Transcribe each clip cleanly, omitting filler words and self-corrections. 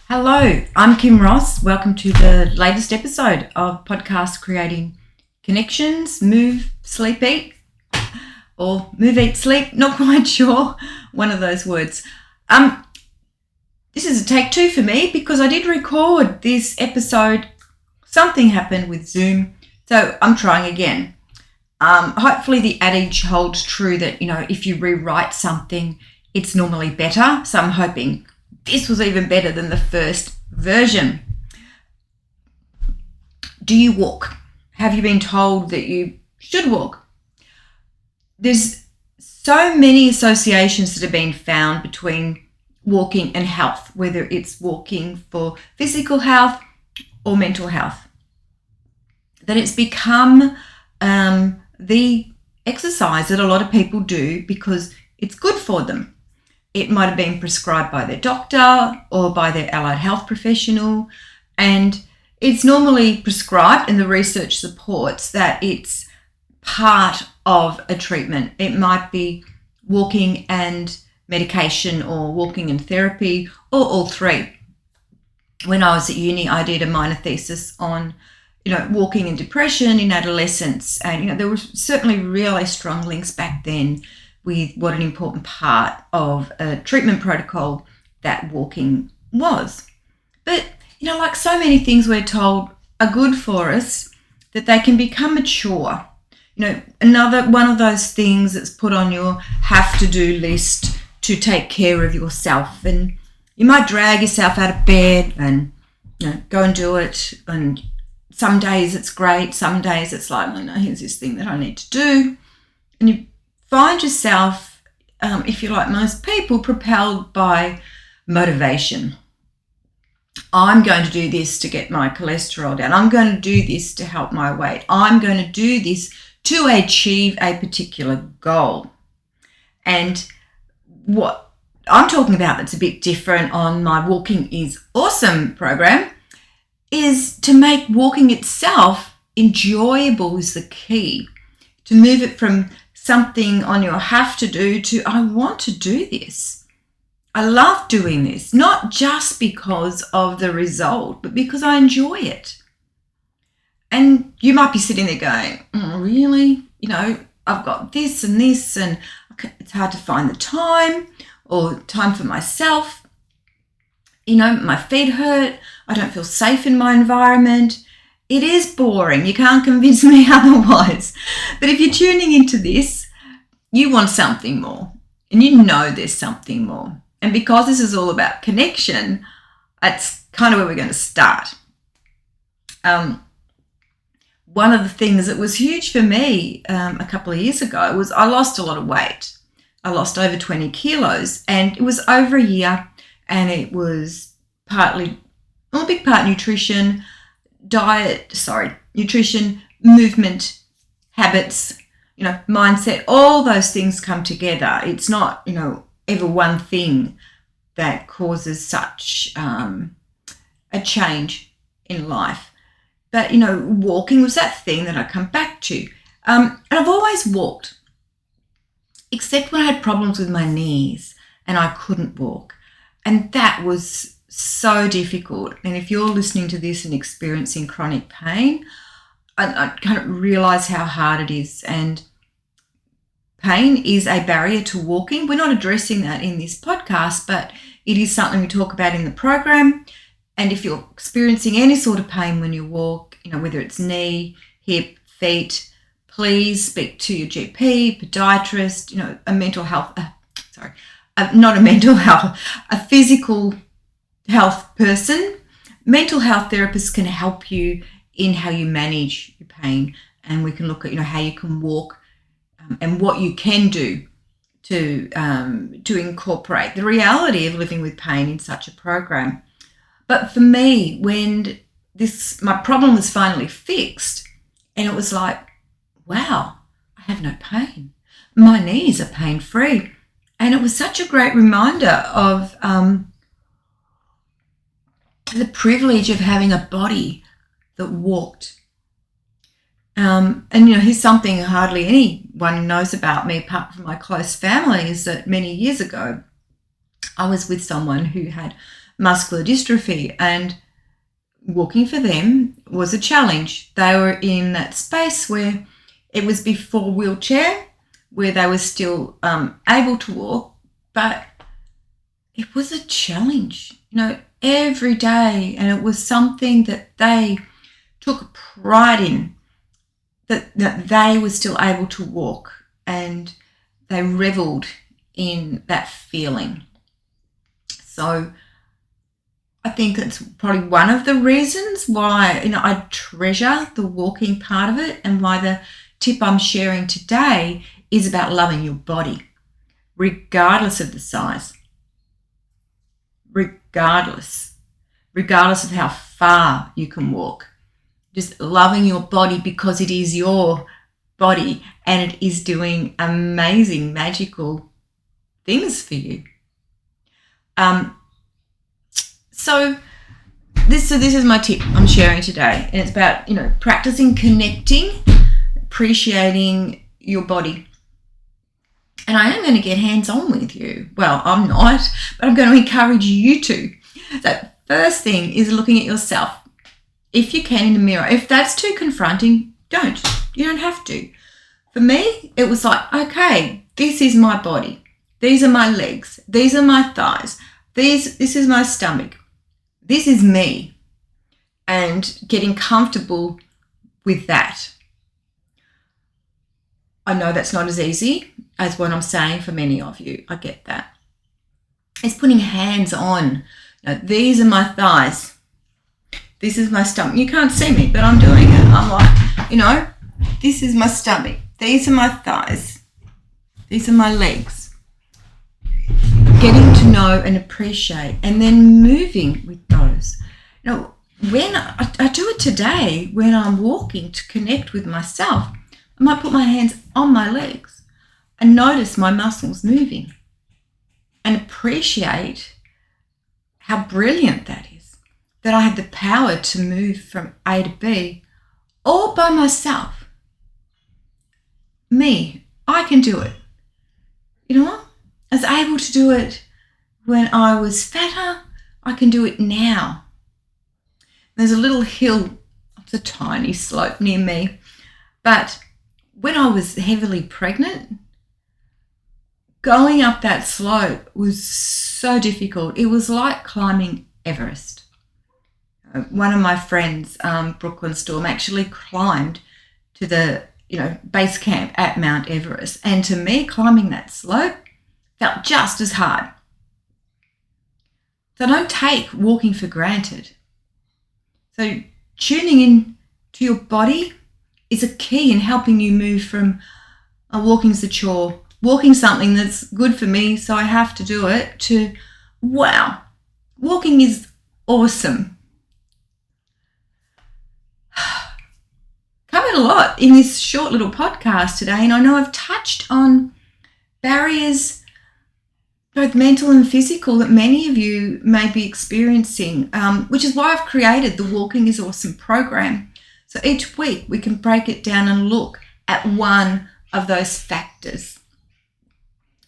Hello, I'm Kim Ross. Welcome to the latest episode of podcast Creating Connections, Move, Sleep, Eat, or Move, Eat, Sleep, not quite sure, one of those words. This is a take two for me because I did record this episode. Something happened with Zoom, so I'm trying again. Hopefully the adage holds true that, if you rewrite something, it's normally better. So I'm hoping this was even better than the first version. Do you walk? Have you been told that you should walk? There's so many associations that have been found between walking and health, whether it's walking for physical health or mental health, that it's become the exercise that a lot of people do because it's good for them. It might have been prescribed by their doctor or by their allied health professional, and it's normally prescribed, and the research supports that it's part of a treatment. It might be walking and medication or walking and therapy or all three. When I was at uni, I did a minor thesis on walking and depression in adolescence, and there were certainly really strong links back then with what an important part of a treatment protocol that walking was. But, like so many things we're told are good for us, that they can become a chore. Another one of those things that's put on your have-to-do list to take care of yourself. And you might drag yourself out of bed and, go and do it. And some days it's great. Some days it's like, oh, no, here's this thing that I need to do. And you find yourself, if you're like most people, propelled by motivation. I'm going to do this to get my cholesterol down. I'm going to do this to help my weight. I'm going to do this to achieve a particular goal. And what I'm talking about that's a bit different on my Walking is Awesome program is to make walking itself enjoyable is the key. To move it from something on your have to do to I want to do this. I love doing this, not just because of the result, but because I enjoy it. And you might be sitting there going, oh, really? I've got this and this, and it's hard to find the time or time for myself. My feet hurt. I don't feel safe in my environment. It is boring. You can't convince me otherwise. But if you're tuning into this, you want something more, and there's something more. And because this is all about connection, that's kind of where we're going to start. One of the things that was huge for me a couple of years ago was I lost a lot of weight. I lost over 20 kilos, and it was over a year, and it was a big part nutrition, nutrition, movement, habits, mindset, all those things come together. It's not, ever one thing that causes such a change in life. But, walking was that thing that I come back to. And I've always walked, except when I had problems with my knees and I couldn't walk. And that was so difficult. And if you're listening to this and experiencing chronic pain, I kind of realize how hard it is. And pain is a barrier to walking. We're not addressing that in this podcast, but it is something we talk about in the program. And if you're experiencing any sort of pain when you walk, whether it's knee, hip, feet, please speak to your GP, podiatrist, a mental health, not a mental health, a physical health person. Mental health therapists can help you in how you manage your pain, and we can look at how you can walk and what you can do to incorporate the reality of living with pain in such a program. But for me, when my problem was finally fixed, and it was like, wow, I have no pain. My knees are pain-free. And it was such a great reminder of the privilege of having a body that walked. And here's something hardly anyone knows about me apart from my close family, is that many years ago I was with someone who had muscular dystrophy, and walking for them was a challenge. They were in that space where it was before wheelchair, where they were still able to walk, but it was a challenge, every day. And it was something that they took pride in, that they were still able to walk, and they reveled in that feeling. So I think that's probably one of the reasons why, I treasure the walking part of it, and why the tip I'm sharing today is about loving your body, regardless of the size, regardless of how far you can walk. Just loving your body because it is your body and it is doing amazing, magical things for you. So this is my tip I'm sharing today, and it's about, practicing connecting, appreciating your body. And I am going to get hands-on with you. Well, I'm not, but I'm going to encourage you to. So first thing is looking at yourself. If you can, in the mirror. If that's too confronting, don't. You don't have to. For me, it was like, okay, this is my body. These are my legs. These are my thighs. This is my stomach. This is me. And getting comfortable with that. I know that's not as easy as what I'm saying for many of you. I get that. It's putting hands on. These are my thighs. This is my stomach. You can't see me, but I'm doing it. I'm like, this is my stomach. These are my thighs. These are my legs. Getting to know and appreciate, and then moving with those. When I do it today, when I'm walking to connect with myself, I might put my hands on my legs and notice my muscles moving and appreciate how brilliant that is, that I have the power to move from A to B all by myself. Me, I can do it. I was able to do it when I was fatter. I can do it now. There's a little hill, it's a tiny slope near me, but when I was heavily pregnant, going up that slope was so difficult. It was like climbing Everest. One of my friends, Brooklyn Storm, actually climbed to the base camp at Mount Everest, and to me, climbing that slope felt just as hard. So don't take walking for granted. So tuning in to your body is a key in helping you move from walking's a chore, walking something that's good for me, so I have to do it, to wow, walking is awesome. Covered a lot in this short little podcast today, and I know I've touched on barriers, both mental and physical, that many of you may be experiencing, which is why I've created the Walking is Awesome program. So each week we can break it down and look at one of those factors.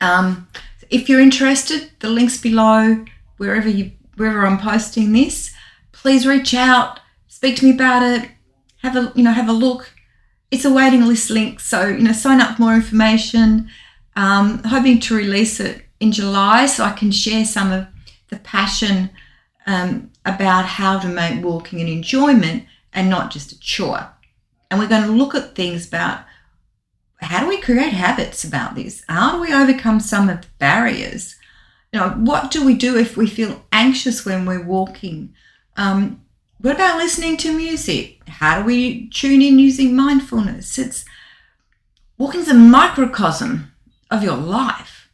If you're interested, the link's below, wherever I'm posting this. Please reach out, speak to me about it, have a look. It's a waiting list link, so sign up for more information. Hoping to release it in July so I can share some of the passion about how to make walking an enjoyment and not just a chore. And we're going to look at things about how do we create habits about this? How do we overcome some of the barriers? What do we do if we feel anxious when we're walking? What about listening to music? How do we tune in using mindfulness? Walking's a microcosm of your life.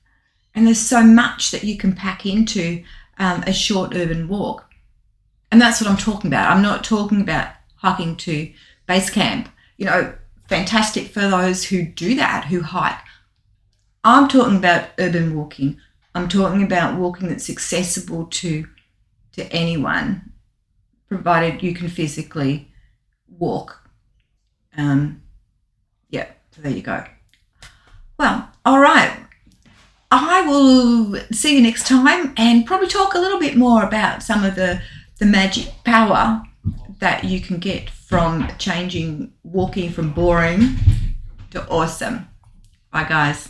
And there's so much that you can pack into a short urban walk. And that's what I'm talking about. I'm not talking about hiking to base camp. Fantastic for those who do that, who hike. I'm talking about urban walking. I'm talking about walking that's accessible to anyone, provided you can physically walk. So there you go. Well, all right. I will see you next time and probably talk a little bit more about some of the magic power that you can get from changing walking from boring to awesome. Bye, guys.